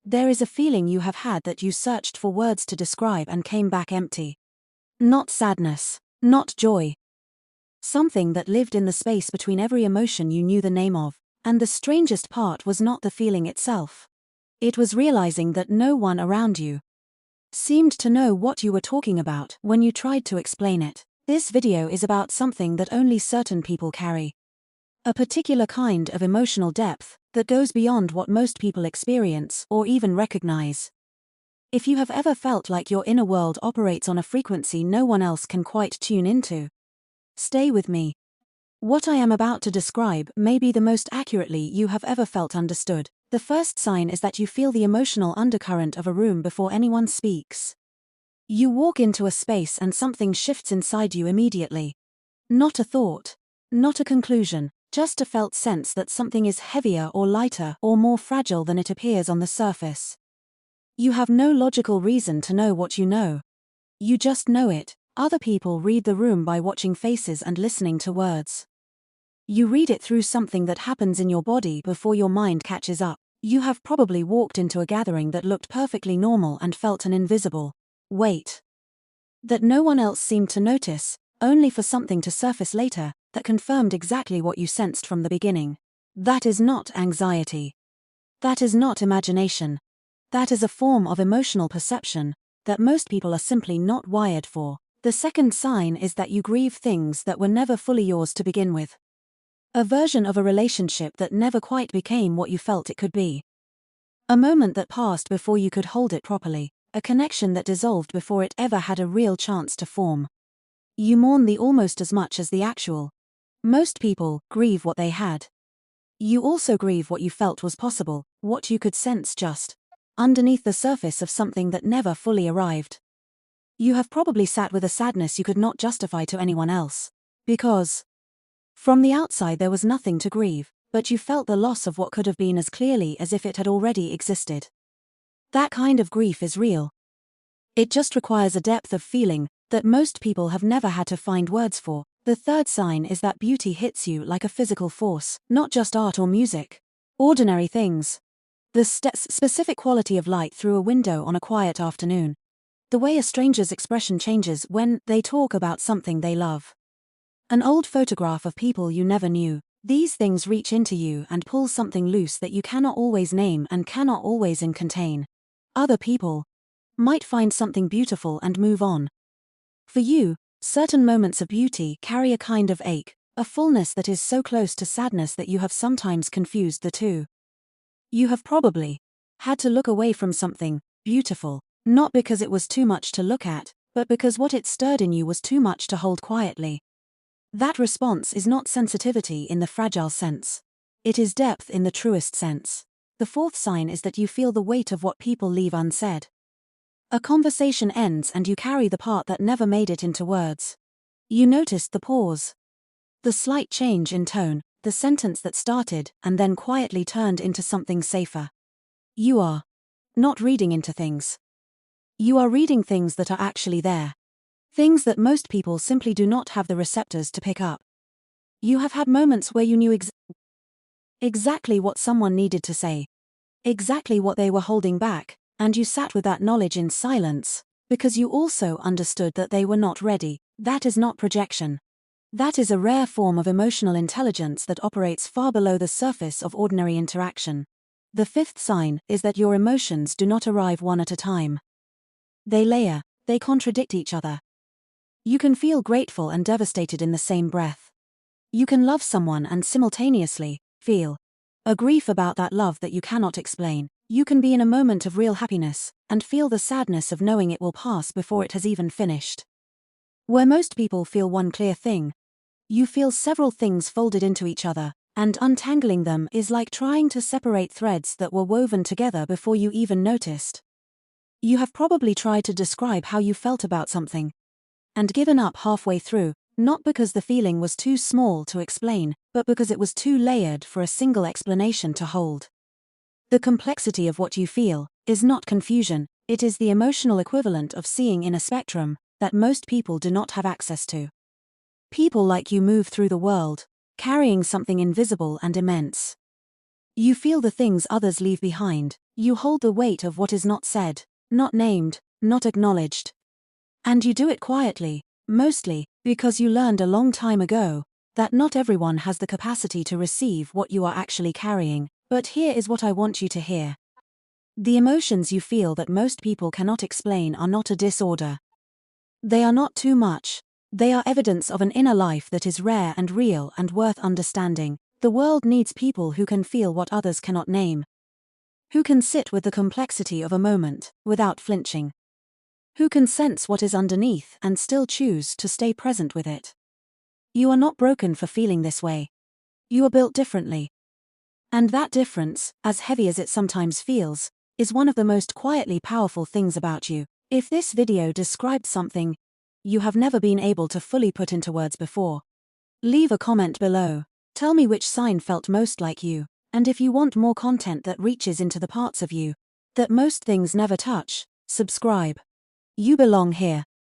There is a feeling you have had that you searched for words to describe and came back empty. Not sadness, not joy. Something that lived in the space between every emotion you knew the name of, and the strangest part was not the feeling itself. It was realizing that no one around you seemed to know what you were talking about when you tried to explain it. This video is about something that only certain people carry. A particular kind of emotional depth that goes beyond what most people experience or even recognize. If you have ever felt like your inner world operates on a frequency no one else can quite tune into, stay with me. What I am about to describe may be the most accurately you have ever felt understood. The first sign is that you feel the emotional undercurrent of a room before anyone speaks. You walk into a space and something shifts inside you immediately. Not a thought, not a conclusion, just a felt sense that something is heavier or lighter or more fragile than it appears on the surface. You have no logical reason to know what you know. You just know it. Other people read the room by watching faces and listening to words. You read it through something that happens in your body before your mind catches up. You have probably walked into a gathering that looked perfectly normal and felt an invisible weight that no one else seemed to notice, only for something to surface later that confirmed exactly what you sensed from the beginning. That is not anxiety. That is not imagination. That is a form of emotional perception that most people are simply not wired for. The second sign is that you grieve things that were never fully yours to begin with. A version of a relationship that never quite became what you felt it could be. A moment that passed before you could hold it properly. A connection that dissolved before it ever had a real chance to form. You mourn the almost as much as the actual. Most people grieve what they had. You also grieve what you felt was possible, what you could sense just underneath the surface of something that never fully arrived. You have probably sat with a sadness you could not justify to anyone else. Because from the outside there was nothing to grieve, but you felt the loss of what could have been as clearly as if it had already existed. That kind of grief is real. It just requires a depth of feeling that most people have never had to find words for. The third sign is that beauty hits you like a physical force, not just art or music. Ordinary things. The specific quality of light through a window on a quiet afternoon. The way a stranger's expression changes when they talk about something they love. An old photograph of people you never knew. These things reach into you and pull something loose that you cannot always name and cannot always contain. Other people might find something beautiful and move on. For you, certain moments of beauty carry a kind of ache, a fullness that is so close to sadness that you have sometimes confused the two. You have probably had to look away from something beautiful, not because it was too much to look at, but because what it stirred in you was too much to hold quietly. That response is not sensitivity in the fragile sense. It is depth in the truest sense. The fourth sign is that you feel the weight of what people leave unsaid. A conversation ends and you carry the part that never made it into words. You noticed the pause. The slight change in tone, the sentence that started and then quietly turned into something safer. You are not reading into things. You are reading things that are actually there. Things that most people simply do not have the receptors to pick up. You have had moments where you knew exactly what someone needed to say. Exactly what they were holding back, and you sat with that knowledge in silence, because you also understood that they were not ready. That is not projection. That is a rare form of emotional intelligence that operates far below the surface of ordinary interaction. The fifth sign is that your emotions do not arrive one at a time. They layer, they contradict each other. You can feel grateful and devastated in the same breath. You can love someone and simultaneously feel a grief about that love that you cannot explain. You can be in a moment of real happiness and feel the sadness of knowing it will pass before it has even finished. Where most people feel one clear thing, you feel several things folded into each other, and untangling them is like trying to separate threads that were woven together before you even noticed. You have probably tried to describe how you felt about something and given up halfway through, not because the feeling was too small to explain, but because it was too layered for a single explanation to hold. The complexity of what you feel is not confusion, it is the emotional equivalent of seeing in a spectrum that most people do not have access to. People like you move through the world, carrying something invisible and immense. You feel the things others leave behind. You hold the weight of what is not said, not named, not acknowledged. And you do it quietly, mostly because you learned a long time ago that not everyone has the capacity to receive what you are actually carrying. But here is what I want you to hear. The emotions you feel that most people cannot explain are not a disorder. They are not too much. They are evidence of an inner life that is rare and real and worth understanding. The world needs people who can feel what others cannot name. Who can sit with the complexity of a moment without flinching. Who can sense what is underneath and still choose to stay present with it. You are not broken for feeling this way. You are built differently. And that difference, as heavy as it sometimes feels, is one of the most quietly powerful things about you. If this video described something you have never been able to fully put into words before, leave a comment below. Tell me which sign felt most like you, and if you want more content that reaches into the parts of you that most things never touch, subscribe. You belong here.